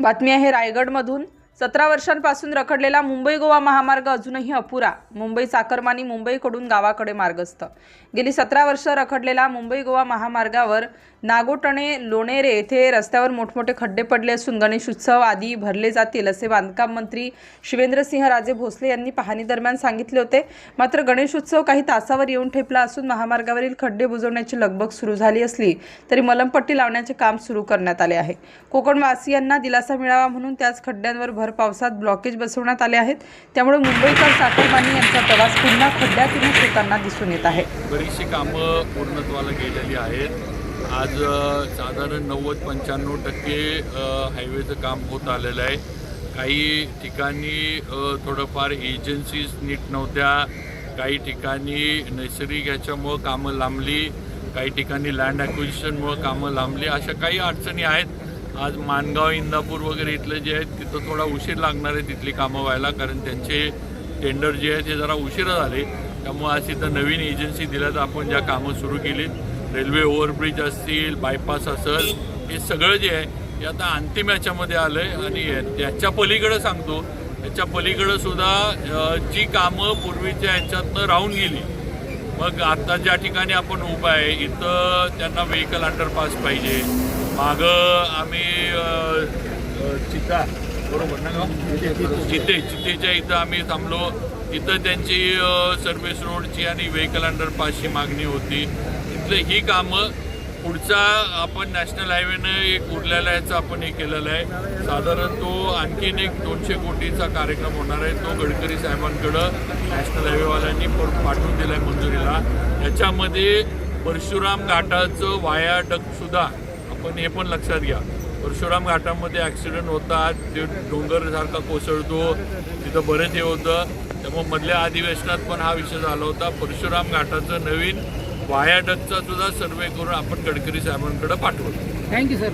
बातमी आहे रायगडमधून। 17 वर्षांपासून रखडलेला मुंबई गोवा महामार्ग अजूनही अपुरा। मुंबई चाकरमानी मुंबईकडून गावाकडे मार्गस्थ। गेली 17 वर्ष रखडलेला मुंबई गोवा महामार्गावर नागोटणे लोणेरे येथे रस्त्यावर मोठमोठे खड्डे पडले असून गणेश उत्सव आदी भरले जातील असे बांधकाम मंत्री शिवेंद्रसिंहराजे भोसले यांनी पाहणी दरम्यान सांगितले होते। मात्र गणेश उत्सव काही तासावर येऊन ठेपला असून महामार्गावरील खड्डे बुजवण्याची लगबग सुरू झाली असली तरी मलमपट्टी लावण्याचे काम सुरू करण्यात आले आहे। कोकणवासियांना दिलासा मिळावा म्हणून त्याच खड्ड्यांवर भर पावसात ब्लॉकेज बसवण्यात आले आहेत। त्यामुळे मुंबईकर चाकरमानी यांचा प्रवास पुन्हा खड्ड्यातूनच होताना दिसून येत आहे। बरीचशी कामं पूर्णत्वाला गेलेली आहेत। आज साधारण 90-95% हायवेचं काम होत आलेलं आहे। काही ठिकाणी थोडंफार एजन्सीज नीट नव्हत्या, काही ठिकाणी नैसर्गिक ह्याच्यामुळं कामं लांबली, काही ठिकाणी लँड ॲक्विजिशनमुळं कामं लांबली, अशा काही अडचणी आहेत। आज मानगाव इंदापूर वगैरे इथले जे आहेत तिथं थोडा उशीर लागणार आहे तिथली कामं व्हायला, कारण त्यांचे टेंडर जे आहेत ते जरा उशिरा झाले। त्यामुळे आज तिथं नवीन एजन्सी दिल्यात आपण ज्या कामं सुरू केली, रेल्वे ओव्हरब्रिज असतील, बायपास असेल, हे सगळं जे आहे हे आता अंतिम याच्यामध्ये आलं आहे। आणि त्याच्या पलीकडं सांगतो, त्याच्या पलीकडं सुद्धा जी कामं पूर्वीच्या ह्याच्यातनं राहून गेली, मग आता ज्या ठिकाणी आपण उभं आहे इथं त्यांना व्हेकल अंडरपास पाहिजे। मागं आम्ही चिता बरोबर ना चितेच्या इथं आम्ही थांबलो, तिथं त्यांची सर्व्हिस रोडची आणि व्हेकल अंडरपासची मागणी होती। इथलं ही कामं पुढचा आपण नॅशनल हायवेनं एक उरलेला याचं आपण हे केलेलं आहे। साधारण तो आणखीन एक 200 कोटीचा कार्यक्रम होणार आहे, तो गडकरी साहेबांकडं नॅशनल हायवेवाल्यांनी पाठवून दिला आहे मंजुरीला। याच्यामध्ये परशुराम घाटाचं वायाडक्टसुद्धा आपण हे पण लक्षात घ्या। परशुराम घाटामध्ये ॲक्सिडेंट होतात, ते डोंगरसारखा कोसळतो, तिथं बरेच हे होतं। त्यामुळे मधल्या अधिवेशनात पण हा विषय झाला होता। परशुराम घाटाचं नवीन वायाडक्टचा सुद्धा सर्वे करून आपण गडकरी साहेबांकडे पाठवलं। Thank you sir.